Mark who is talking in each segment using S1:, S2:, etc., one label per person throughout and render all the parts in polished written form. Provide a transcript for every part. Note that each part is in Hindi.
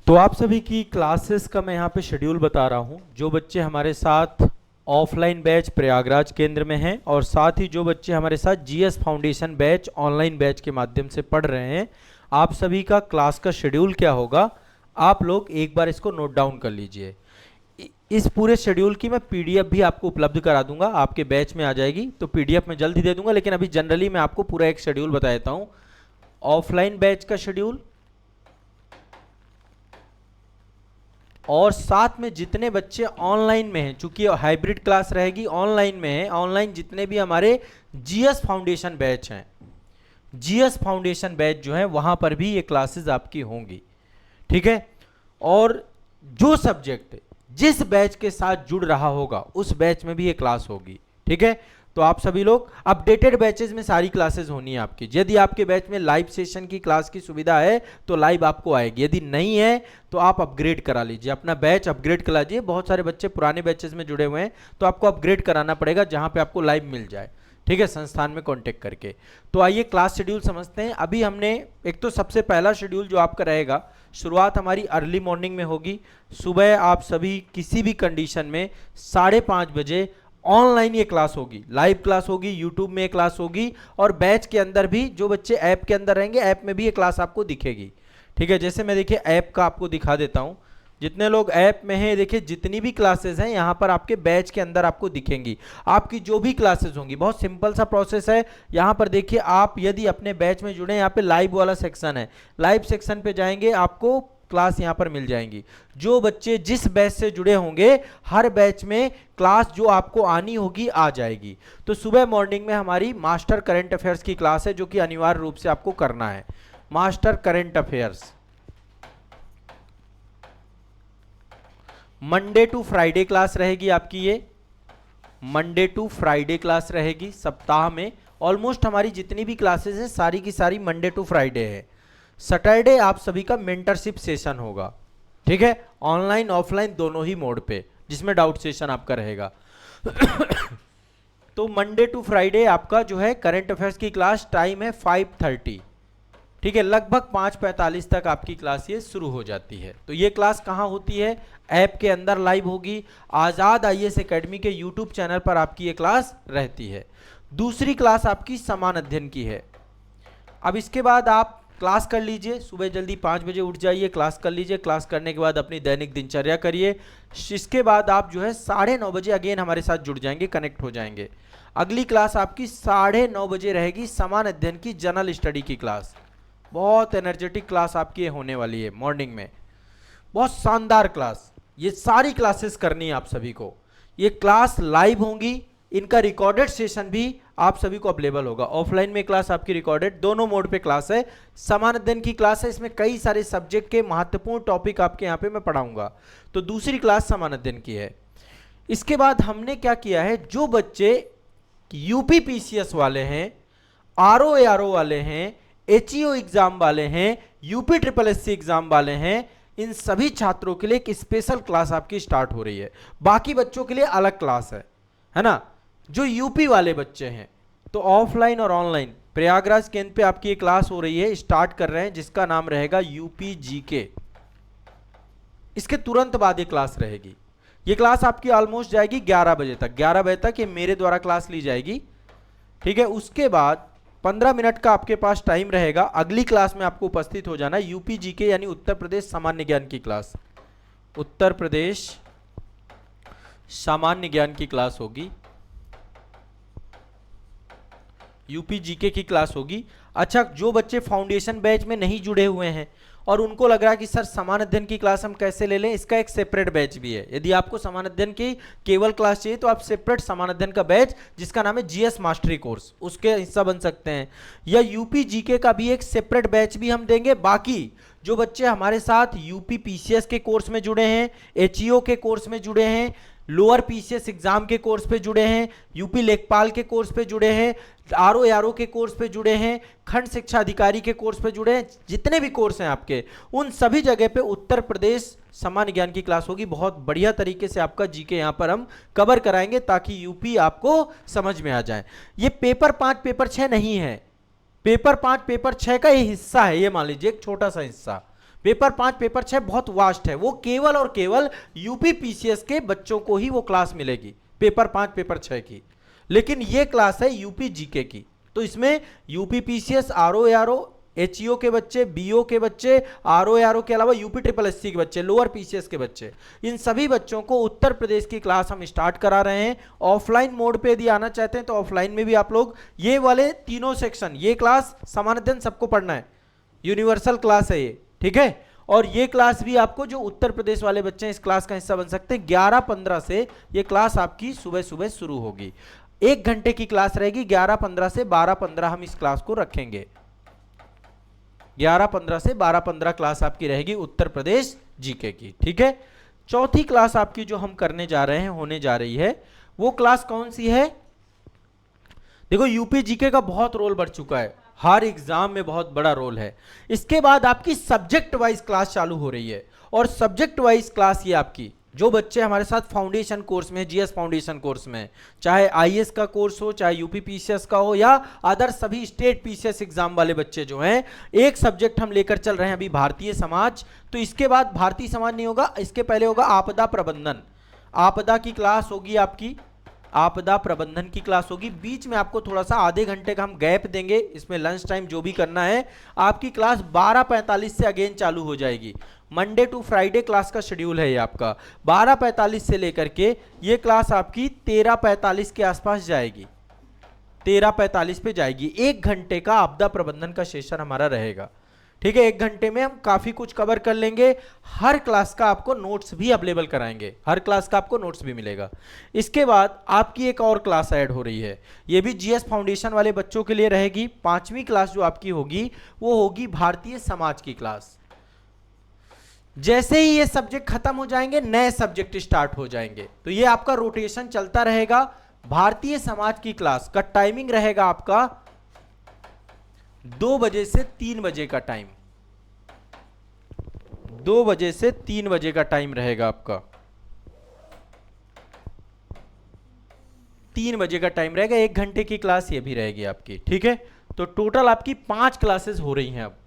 S1: तो आप सभी की क्लासेस का मैं यहाँ पे शेड्यूल बता रहा हूँ। जो बच्चे हमारे साथ ऑफलाइन बैच प्रयागराज केंद्र में हैं और साथ ही जो बच्चे हमारे साथ GS foundation batch online batch के माध्यम से पढ़ रहे हैं, आप सभी का क्लास का शेड्यूल क्या होगा, आप लोग एक बार इसको नोट डाउन कर लीजिए। इस पूरे शेड्यूल की मैं पीडीएफ भी आपको उपलब्ध करा दूंगा, आपके बैच में आ जाएगी, तो पीडीएफ मैं जल्द ही दे दूंगा। लेकिन अभी जनरली मैं आपको पूरा एक शेड्यूल बता देता हूँ। ऑफलाइन बैच का शेड्यूल और साथ में जितने बच्चे ऑनलाइन में हैं, चूंकि हाइब्रिड क्लास रहेगी, ऑनलाइन में है, ऑनलाइन जितने भी हमारे जीएस फाउंडेशन बैच हैं, जीएस फाउंडेशन बैच जो है वहां पर भी ये क्लासेस आपकी होंगी। ठीक है। और जो सब्जेक्ट जिस बैच के साथ जुड़ रहा होगा उस बैच में भी ये क्लास होगी। ठीक है। तो आप सभी लोग अपडेटेड बैचेस में सारी क्लासेस होनी है आपकी। यदि आपके बैच में लाइव सेशन की क्लास की सुविधा है तो लाइव आपको आएगी, यदि नहीं है तो आप अपग्रेड करा लीजिए, अपना बैच अपग्रेड करा लीजिए। बहुत सारे बच्चे पुराने बैचेस में जुड़े हुए हैं तो आपको अपग्रेड कराना पड़ेगा जहां पे आपको लाइव मिल जाए। ठीक है, संस्थान में कांटेक्ट करके। तो आइए क्लास शेड्यूल समझते हैं। अभी हमने एक तो सबसे पहला शेड्यूल जो आपका रहेगा, शुरुआत हमारी अर्ली मॉर्निंग में होगी। सुबह आप सभी किसी भी कंडीशन में 5:30 बजे ऑनलाइन ये क्लास होगी, लाइव क्लास होगी, यूट्यूब में क्लास होगी और बैच के अंदर भी जो बच्चे ऐप के अंदर रहेंगे ऐप में भी ये क्लास आपको दिखेगी। ठीक है, जैसे मैं देखिए ऐप का आपको दिखा देता हूं। जितने लोग ऐप में हैं देखिए जितनी भी क्लासेस हैं यहाँ पर आपके बैच के अंदर आपको दिखेंगी। आपकी जो भी क्लासेस होंगी, बहुत सिंपल सा प्रोसेस है। यहाँ पर देखिए आप यदि अपने बैच में जुड़े, यहाँ पे लाइव वाला सेक्शन है, लाइव सेक्शन पे जाएंगे आपको क्लास यहां पर मिल जाएंगी। जो बच्चे जिस बैच से जुड़े होंगे हर बैच में क्लास जो आपको आनी होगी आ जाएगी। तो सुबह मॉर्निंग में हमारी मास्टर करंट अफेयर्स की क्लास है जो कि अनिवार्य रूप से आपको करना है। Master current affairs Monday to Friday class रहेगी आपकी। ये मंडे टू फ्राइडे क्लास रहेगी सप्ताह में। ऑलमोस्ट हमारी जितनी भी क्लासेस हैं सारी की सारी मंडे टू फ्राइडे है। सैटरडे आप सभी का मेंटरशिप सेशन होगा। ठीक है, ऑनलाइन ऑफलाइन दोनों ही मोड पे, जिसमें डाउट सेशन आपका रहेगा। तो मंडे टू फ्राइडे आपका जो है करंट अफेयर्स की क्लास टाइम है 5:30। ठीक है, लगभग 5:45 तक आपकी क्लास ये शुरू हो जाती है। तो ये क्लास कहाँ होती है? ऐप के अंदर लाइव होगी। आजाद आईएएस एकेडमी के यूट्यूब चैनल पर आपकी ये क्लास रहती है। दूसरी क्लास आपकी समान अध्ययन की है। अब इसके बाद आप क्लास कर लीजिए, सुबह जल्दी 5 बजे उठ जाइए, क्लास कर लीजिए। क्लास करने के बाद अपनी दैनिक दिनचर्या करिए। इसके बाद आप जो है 9:30 बजे अगेन हमारे साथ जुड़ जाएंगे, कनेक्ट हो जाएंगे। अगली क्लास आपकी 9:30 बजे रहेगी, समान अध्ययन की जनरल स्टडी की क्लास। बहुत एनर्जेटिक क्लास आपकी होने वाली है मॉर्निंग में, बहुत शानदार क्लास। ये सारी क्लासेस करनी है आप सभी को। ये क्लास लाइव होंगी, इनका रिकॉर्डेड सेशन भी आप सभी को अवेलेबल होगा। ऑफलाइन में क्लास आपकी रिकॉर्डेड, दोनों मोड पे क्लास है। समान अध्ययन की क्लास है, इसमें कई सारे सब्जेक्ट के महत्वपूर्ण टॉपिक आपके यहाँ पे मैं पढ़ाऊंगा। तो दूसरी क्लास समान अध्ययन की है। इसके बाद हमने क्या किया है, जो बच्चे यूपी पीसीएस वाले हैं, आरओ एआरओ वाले हैं, एचईओ एग्जाम वाले हैं, यूपी ट्रिपल एससी एग्जाम वाले हैं, इन सभी छात्रों के लिए एक स्पेशल क्लास आपकी स्टार्ट हो रही है। बाकी बच्चों के लिए अलग क्लास है ना। जो यूपी वाले बच्चे हैं तो ऑफलाइन और ऑनलाइन प्रयागराज केंद्र पे आपकी एक क्लास हो रही है, स्टार्ट कर रहे हैं, जिसका नाम रहेगा यूपी जीके। इसके तुरंत बाद ये क्लास रहेगी। ये क्लास आपकी ऑलमोस्ट जाएगी 11 बजे तक। 11 बजे तक ये मेरे द्वारा क्लास ली जाएगी। ठीक है, उसके बाद 15 मिनट का आपके पास टाइम रहेगा। अगली क्लास में आपको उपस्थित हो जाना है, यूपी जीके यानी उत्तर प्रदेश सामान्य ज्ञान की क्लास। उत्तर प्रदेश सामान्य ज्ञान की क्लास होगी, यूपी जीके की क्लास होगी। अच्छा, जो बच्चे फाउंडेशन बैच में नहीं जुड़े हुए हैं और उनको लग रहा है कि सर समान अध्ययन की क्लास हम कैसे ले लें, इसका एक सेपरेट बैच भी है। यदि आपको समान अध्ययन की केवल क्लास चाहिए तो आप सेपरेट समान अध्ययन का बैच, जिसका नाम है जीएस मास्टरी कोर्स, उसके हिस्सा बन सकते हैं। या यूपी जीके का भी एक सेपरेट बैच भी हम देंगे। बाकी जो बच्चे हमारे साथ यूपी पीसीएस के कोर्स में जुड़े हैं, एचईओ के कोर्स में जुड़े हैं, लोअर पीसीएस एग्जाम के कोर्स पे जुड़े हैं, यूपी लेखपाल के कोर्स पे जुड़े हैं, आरओ एआरओ के कोर्स पे जुड़े हैं, खंड शिक्षा अधिकारी के कोर्स पे जुड़े हैं, जितने भी कोर्स हैं आपके, उन सभी जगह पे उत्तर प्रदेश सामान्य ज्ञान की क्लास होगी। बहुत बढ़िया तरीके से आपका जीके यहाँ पर हम कवर कराएंगे ताकि यूपी आपको समझ में आ जाए। ये पेपर 5 पेपर 6 नहीं है, पेपर 5 पेपर 6 का ये हिस्सा है। ये मान लीजिए एक छोटा सा हिस्सा, पेपर 5 पेपर 6 बहुत वास्ट है, वो केवल और केवल यूपी पीसीएस के बच्चों को ही वो क्लास मिलेगी, पेपर 5 पेपर 6 की। लेकिन ये क्लास है यूपी जीके की, तो इसमें UP PCS, RO ARO, HEO के बच्चे, बीओ के बच्चे, आरओ एआरओ के अलावा यूपी ट्रिपल एससी के बच्चे, लोअर पीसीएस के बच्चे, इन सभी बच्चों को उत्तर प्रदेश की क्लास हम स्टार्ट करा रहे हैं। ऑफलाइन मोड पे यदि आना चाहते हैं तो ऑफलाइन में भी आप लोग ये वाले तीनों सेक्शन, ये क्लास समान अध्ययन सबको पढ़ना है, यूनिवर्सल क्लास है ये, ठीक है। और ये क्लास भी आपको जो उत्तर प्रदेश वाले बच्चे हैं इस क्लास का हिस्सा बन सकते हैं। 11:15 से ये क्लास आपकी सुबह सुबह शुरू होगी, 1 घंटे की क्लास रहेगी। 11:15 से 12:15 हम इस क्लास को रखेंगे, 11:15 से 12:15 क्लास आपकी रहेगी उत्तर प्रदेश जीके की, ठीक है। चौथी क्लास आपकी जो हम करने जा रहे हैं, होने जा रही है, वो क्लास कौन सी है? देखो यूपी जीके का बहुत रोल बढ़ चुका है, हर एग्जाम में बहुत बड़ा रोल है। इसके बाद आपकी सब्जेक्ट वाइज क्लास चालू हो रही है, और सब्जेक्ट वाइज क्लास ये आपकी, जो बच्चे हमारे साथ फाउंडेशन कोर्स में, जीएस फाउंडेशन कोर्स में, चाहे आईएएस का कोर्स हो, चाहे यूपी पीसीएस का हो, या अदर सभी स्टेट पीसीएस एग्जाम वाले बच्चे जो हैं, एक सब्जेक्ट हम लेकर चल रहे हैं अभी भारतीय समाज। तो इसके बाद भारतीय समाज नहीं होगा, इसके पहले होगा आपदा प्रबंधन। आपदा की क्लास होगी आपकी, आपदा प्रबंधन की क्लास होगी। बीच में आपको थोड़ा सा आधे घंटे का हम गैप देंगे, इसमें लंच टाइम जो भी करना है। आपकी क्लास 12:45 से अगेन चालू हो जाएगी। मंडे टू फ्राइडे क्लास का शेड्यूल है ये आपका, 12:45 से लेकर के ये क्लास आपकी 13:45 के आसपास जाएगी, 13:45 पे जाएगी। 1 घंटे का आपदा प्रबंधन का सेशन हमारा रहेगा, ठीक है। 1 घंटे में हम काफी कुछ कवर कर लेंगे। हर क्लास का आपको नोट्स भी अवेलेबल कराएंगे, हर क्लास का आपको नोट्स भी मिलेगा। इसके बाद आपकी एक और क्लास ऐड हो रही है, ये भी जीएस फाउंडेशन वाले बच्चों के लिए रहेगी। 5वीं क्लास जो आपकी होगी वो होगी भारतीय समाज की क्लास। जैसे ही ये सब्जेक्ट खत्म हो जाएंगे, नए सब्जेक्ट स्टार्ट हो जाएंगे, तो ये आपका रोटेशन चलता रहेगा। भारतीय समाज की क्लास का टाइमिंग रहेगा आपका 2 बजे से 3 बजे का टाइम, 2 बजे से 3 बजे का टाइम रहेगा आपका, 3 बजे का टाइम रहेगा। 1 घंटे की क्लास ये भी रहेगी आपकी, ठीक है। तो टोटल आपकी 5 क्लासेस हो रही हैं अब।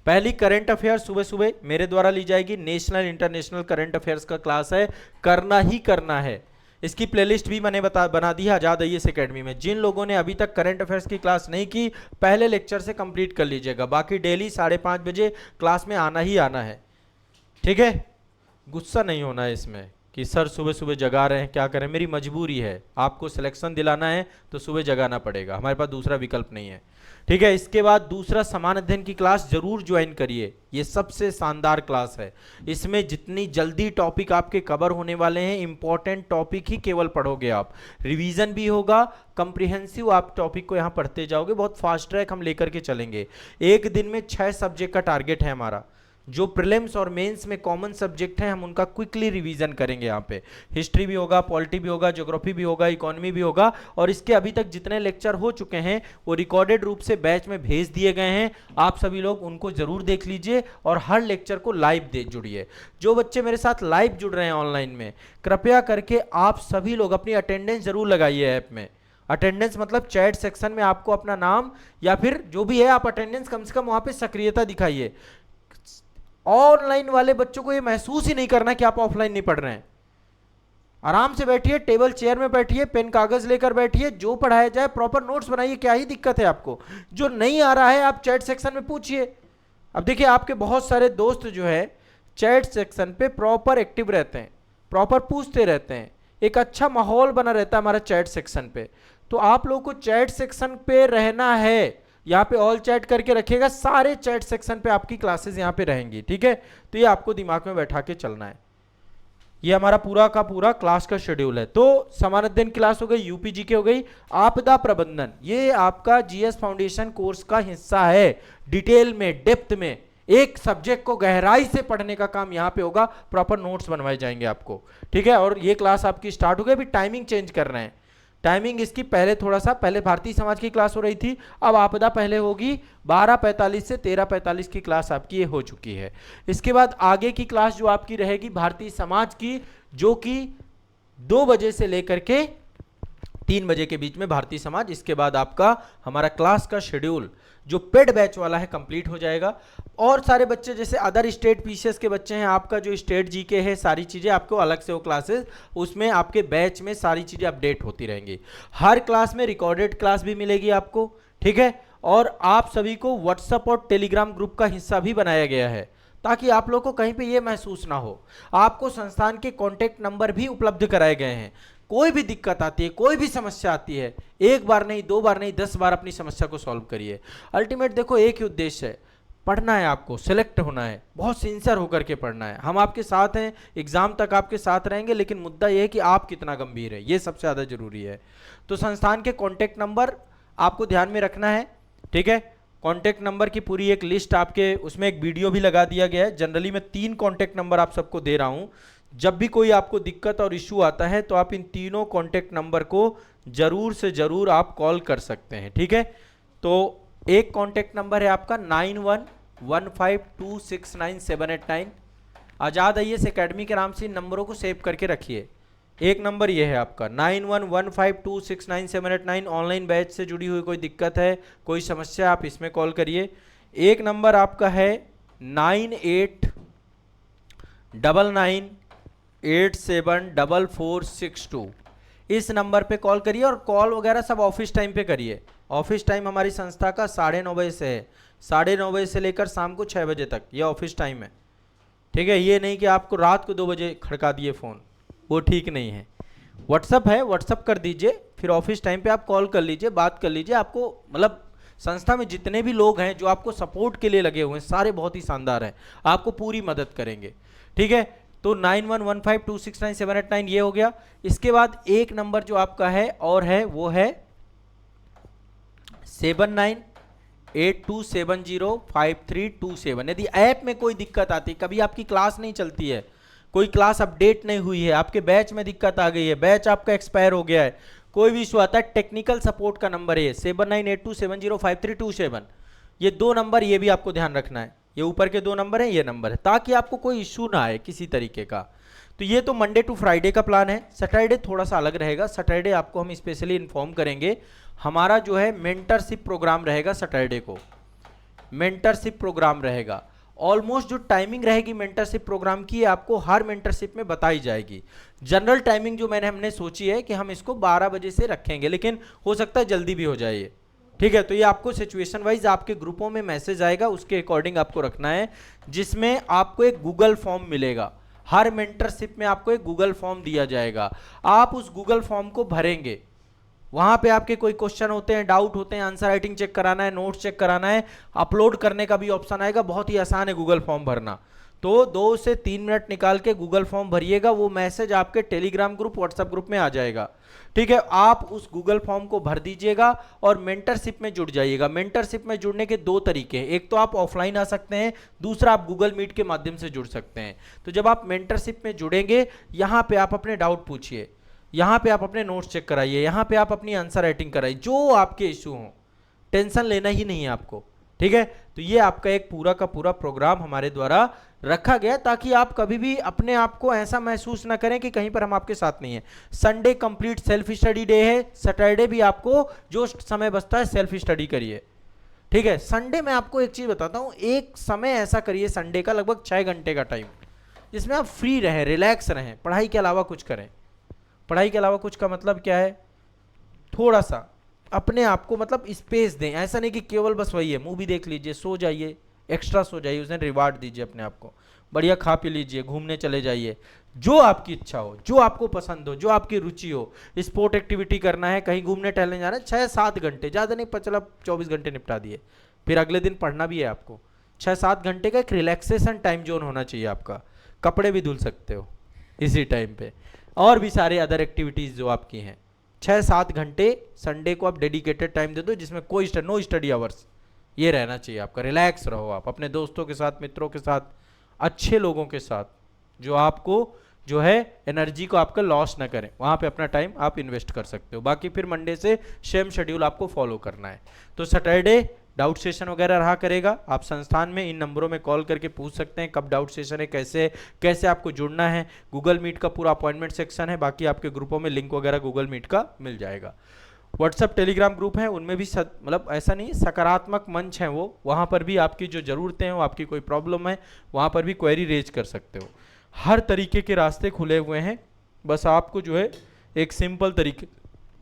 S1: पहली करंट अफेयर्स सुबह सुबह मेरे द्वारा ली जाएगी, नेशनल इंटरनेशनल करंट अफेयर्स का क्लास है, करना ही करना है। इसकी प्लेलिस्ट भी मैंने बना दी है आजाद आईएएस एकेडमी में। जिन लोगों ने अभी तक करंट अफेयर्स की क्लास नहीं की, पहले लेक्चर से कंप्लीट कर लीजिएगा। बाकी डेली 5:30 बजे क्लास में आना ही आना है, ठीक है। गुस्सा नहीं होना है इसमें कि सर सुबह सुबह जगा रहे हैं, क्या करें, मेरी मजबूरी है। आपको सिलेक्शन दिलाना है तो सुबह जगाना पड़ेगा, हमारे पास दूसरा विकल्प नहीं है, ठीक है। इसके बाद दूसरा समान अध्ययन की क्लास जरूर ज्वाइन करिए, ये सबसे शानदार क्लास है। इसमें जितनी जल्दी टॉपिक आपके कवर होने वाले हैं, इंपॉर्टेंट टॉपिक ही केवल पढ़ोगे आप, रिवीजन भी होगा, कंप्रिहेंसिव आप टॉपिक को यहाँ पढ़ते जाओगे। बहुत फास्ट ट्रैक हम लेकर के चलेंगे। एक दिन में 6 सब्जेक्ट का टारगेट है हमारा। जो प्रीलिम्स और मेंस में कॉमन सब्जेक्ट हैं हम उनका क्विकली रिवीजन करेंगे। यहाँ पे हिस्ट्री भी होगा, पॉलिटी भी होगा, ज्योग्राफी भी होगा, इकोनॉमी भी होगा। और इसके अभी तक जितने लेक्चर हो चुके हैं वो रिकॉर्डेड रूप से बैच में भेज दिए गए हैं, आप सभी लोग उनको जरूर देख लीजिए और हर लेक्चर को लाइव दे जुड़िए। जो बच्चे मेरे साथ लाइव जुड़ रहे हैं ऑनलाइन में, कृपया करके आप सभी लोग अपनी अटेंडेंस जरूर लगाइए ऐप में। अटेंडेंस मतलब चैट सेक्शन में आपको अपना नाम या फिर जो भी है आप अटेंडेंस कम से कम वहां पे सक्रियता दिखाइए। ऑनलाइन वाले बच्चों को ये महसूस ही नहीं करना कि आप ऑफलाइन नहीं पढ़ रहे हैं। आराम से बैठिए, टेबल चेयर में बैठिए, पेन कागज लेकर बैठिए, जो पढ़ाया जाए प्रॉपर नोट्स बनाइए। क्या ही दिक्कत है आपको? जो नहीं आ रहा है आप चैट सेक्शन में पूछिए। अब देखिए आपके बहुत सारे दोस्त जो है चैट सेक्शन पे प्रॉपर एक्टिव रहते हैं, प्रॉपर पूछते रहते हैं, एक अच्छा माहौल बना रहता है हमारा चैट सेक्शन पे। तो आप लोगों को चैट सेक्शन पे रहना है, यहाँ पे ऑल चैट करके रखिएगा, सारे चैट सेक्शन पे आपकी क्लासेस यहाँ पे रहेंगी, ठीक है। तो ये आपको दिमाग में बैठा के चलना है। ये हमारा पूरा का पूरा क्लास का शेड्यूल है। तो समान अध्ययन क्लास हो गई, यूपीजी के हो गई, आपदा प्रबंधन ये आपका जीएस फाउंडेशन कोर्स का हिस्सा है। डिटेल में, डेप्थ में एक सब्जेक्ट को गहराई से पढ़ने का काम यहाँ पे होगा, प्रॉपर नोट्स बनवाए जाएंगे आपको, ठीक है। और ये क्लास आपकी स्टार्ट हो गई। अभी टाइमिंग चेंज कर रहे हैं, टाइमिंग इसकी पहले थोड़ा सा, पहले भारतीय समाज की क्लास हो रही थी, अब आपदा पहले होगी 12:45 से 13:45 की क्लास आपकी ये हो चुकी है। इसके बाद आगे की क्लास जो आपकी रहेगी भारतीय समाज की, जो कि 2 बजे से लेकर के 3 बजे के बीच में भारतीय समाज। इसके बाद आपका हमारा क्लास का शेड्यूल जो पेड बैच वाला है कंप्लीट हो जाएगा। और सारे बच्चे जैसे अदर स्टेट पीसीएस के बच्चे हैं, आपका जो स्टेट जीके है, सारी चीज़ें आपको अलग से वो क्लासेस, उसमें आपके बैच में सारी चीज़ें अपडेट होती रहेंगी। हर क्लास में रिकॉर्डेड क्लास भी मिलेगी आपको, ठीक है। और आप सभी को व्हाट्सएप और टेलीग्राम ग्रुप का हिस्सा भी बनाया गया है ताकि आप लोग को कहीं पे ये महसूस ना हो। आपको संस्थान के कॉन्टैक्ट नंबर भी उपलब्ध कराए गए हैं। कोई भी दिक्कत आती है, कोई भी समस्या आती है, एक बार नहीं, 2 बार नहीं, 10 बार अपनी समस्या को सॉल्व करिए। अल्टीमेट देखो एक ही उद्देश्य है, पढ़ना है, आपको सेलेक्ट होना है, बहुत सिंसियर होकर के पढ़ना है। हम आपके साथ हैं, एग्जाम तक आपके साथ रहेंगे, लेकिन मुद्दा यह है कि आप कितना गंभीर है, ये सबसे ज़्यादा जरूरी है। तो संस्थान के कॉन्टैक्ट नंबर आपको ध्यान में रखना है, ठीक है। कॉन्टैक्ट नंबर की पूरी एक लिस्ट आपके उसमें एक वीडियो भी लगा दिया गया है। जनरली मैं 3 कॉन्टैक्ट नंबर आप सबको दे रहा हूं। जब भी कोई आपको दिक्कत और इशू आता है तो आप इन तीनों कॉन्टैक्ट नंबर को जरूर से जरूर आप कॉल कर सकते हैं, ठीक है। तो एक कॉन्टैक्ट नंबर है आपका 9115269789। आज़ाद आईएएस एकेडमी के नाम से इन नंबरों को सेव करके रखिए। एक नंबर ये है आपका 9115269789। ऑनलाइन बैच से जुड़ी हुई कोई दिक्कत है, कोई समस्या, आप इसमें कॉल करिए। एक नंबर आपका है 9899874462। इस नंबर पे कॉल करिए और कॉल वगैरह सब ऑफिस टाइम पे करिए। ऑफिस टाइम हमारी संस्था का 9:30 बजे से है, 9:30 बजे से लेकर शाम को 6 बजे तक ये ऑफिस टाइम है, ठीक है। ये नहीं कि आपको रात को 2 बजे खड़का दिए फ़ोन, वो ठीक नहीं है। व्हाट्सअप है, व्हाट्सअप कर दीजिए, फिर ऑफिस टाइम पे आप कॉल कर लीजिए, बात कर लीजिए। आपको मतलब संस्था में जितने भी लोग हैं जो आपको सपोर्ट के लिए लगे हुए हैं, सारे बहुत ही शानदार हैं, आपको पूरी मदद करेंगे, ठीक है। तो 9115269789 ये हो गया। इसके बाद एक नंबर जो आपका है और है वो है 7982705327। यदि ऐप में कोई दिक्कत आती है, कभी आपकी क्लास नहीं चलती है, कोई क्लास अपडेट नहीं हुई है, आपके बैच में दिक्कत आ गई है, बैच आपका एक्सपायर हो गया है, कोई भी इशू आता है, टेक्निकल सपोर्ट का नंबर है 7982705327। ये 2 नंबर, ये भी आपको ध्यान रखना है, ये ऊपर के 2 नंबर हैं, ये नंबर है, ताकि आपको कोई इशू ना आए किसी तरीके का। तो ये तो मंडे टू फ्राइडे का प्लान है। सैटरडे थोड़ा सा अलग रहेगा। सैटरडे आपको हम स्पेशली इन्फॉर्म करेंगे, हमारा जो है मेंटरशिप प्रोग्राम रहेगा। सैटरडे को मेंटरशिप प्रोग्राम रहेगा। ऑलमोस्ट जो टाइमिंग रहेगी मेंटरशिप प्रोग्राम की, आपको हर मेंटरशिप में बताई जाएगी। जनरल टाइमिंग जो हमने सोची है कि हम इसको 12 बजे से रखेंगे, लेकिन हो सकता है जल्दी भी हो जाए, ठीक है। तो ये आपको सिचुएशन वाइज आपके ग्रुपों में मैसेज आएगा, उसके अकॉर्डिंग आपको रखना है, जिसमें आपको एक गूगल फॉर्म मिलेगा। हर मेंटरशिप में आपको एक गूगल फॉर्म दिया जाएगा, आप उस गूगल फॉर्म को भरेंगे। वहां पे आपके कोई क्वेश्चन होते हैं, डाउट होते हैं, आंसर राइटिंग चेक कराना है, नोट्स चेक कराना है, अपलोड करने का भी ऑप्शन आएगा। बहुत ही आसान है गूगल फॉर्म भरना। तो 2 से 3 मिनट निकाल के गूगल फॉर्म भरिएगा, वो मैसेज आपके टेलीग्राम ग्रुप, व्हाट्सएप ग्रुप में आ जाएगा, ठीक है। आप उस गूगल फॉर्म को भर दीजिएगा और मेंटरशिप में जुड़ जाइएगा। मेंटरशिप में जुड़ने के 2 तरीके हैं, एक तो आप ऑफलाइन आ सकते हैं, दूसरा आप गूगल मीट के माध्यम से जुड़ सकते हैं। तो जब आप मेंटरशिप में जुड़ेंगे, यहाँ पे आप अपने डाउट पूछिए, यहाँ पे आप अपने नोट्स चेक कराइए, यहाँ पे आप अपनी आंसर राइटिंग कराइए, जो आपके इशू हो, टेंशन लेना ही नहीं है आपको, ठीक है। तो ये आपका एक पूरा का पूरा प्रोग्राम हमारे द्वारा रखा गया, ताकि आप कभी भी अपने आप को ऐसा महसूस ना करें कि कहीं पर हम आपके साथ नहीं है। Sunday complete self study day है, सैटरडे भी आपको जो समय बचता है सेल्फ स्टडी करिए, ठीक है। संडे में आपको एक चीज बताता हूँ, एक समय ऐसा करिए संडे का, लगभग 6 घंटे का टाइम, जिसमें आप फ्री रहें, रिलैक्स रहें, पढ़ाई के अलावा कुछ करें। पढ़ाई के अलावा कुछ का मतलब क्या है, थोड़ा सा अपने आप को मतलब स्पेस दें। ऐसा नहीं कि केवल बस वही है, मूवी देख लीजिए, सो जाइए, एक्स्ट्रा सो जाइए, उसने रिवार्ड दीजिए अपने आप को, बढ़िया खा पी लीजिए, घूमने चले जाइए, जो आपकी इच्छा हो, जो आपको पसंद हो, जो आपकी रुचि हो। स्पोर्ट एक्टिविटी करना है, कहीं घूमने टहलने जाना है, 6-7 घंटे, ज़्यादा नहीं, 24 घंटे निपटा दिए, फिर अगले दिन पढ़ना भी है आपको। 6-7 घंटे का एक रिलैक्सेशन टाइम जोन होना चाहिए आपका। कपड़े भी धुल सकते हो इसी टाइम पे, और भी सारे अदर एक्टिविटीज़ जो आपकी हैं। 6-7 घंटे संडे को आप डेडिकेटेड टाइम दे दो, जिसमें कोई नो स्टडी आवर्स, ये रहना चाहिए आपका। रिलैक्स रहो आप अपने दोस्तों के साथ, मित्रों के साथ, अच्छे लोगों के साथ, जो आपको जो है एनर्जी को आपका लॉस ना करें, वहाँ पे अपना टाइम आप इन्वेस्ट कर सकते हो। बाकी फिर मंडे से सेम शेड्यूल आपको फॉलो करना है। तो सैटरडे डाउट सेशन वगैरह रहा करेगा। आप संस्थान में इन नंबरों में कॉल करके पूछ सकते हैं कब डाउट सेशन है, कैसे आपको जुड़ना है। गूगल मीट का पूरा अपॉइंटमेंट सेक्शन है, बाकी आपके ग्रुपों में लिंक वगैरह गूगल मीट का मिल जाएगा। व्हाट्सएप टेलीग्राम ग्रुप है, उनमें भी मतलब ऐसा नहीं, सकारात्मक मंच है वो, वहाँ पर भी आपकी जो ज़रूरतें हैं, आपकी कोई प्रॉब्लम है, वहाँ पर भी क्वेरी रेज कर सकते हो। हर तरीके के रास्ते खुले हुए हैं, बस आपको जो है एक सिंपल तरीके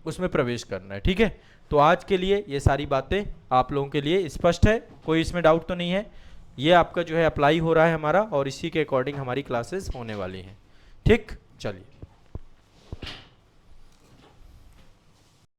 S1: उसमें प्रवेश करना है। ठीक है, तो आज के लिए ये सारी बातें आप लोगों के लिए स्पष्ट है, कोई इसमें डाउट तो नहीं है। ये आपका जो है अप्लाई हो रहा है हमारा, और इसी के अकॉर्डिंग हमारी क्लासेस होने वाली हैं। ठीक, चलिए।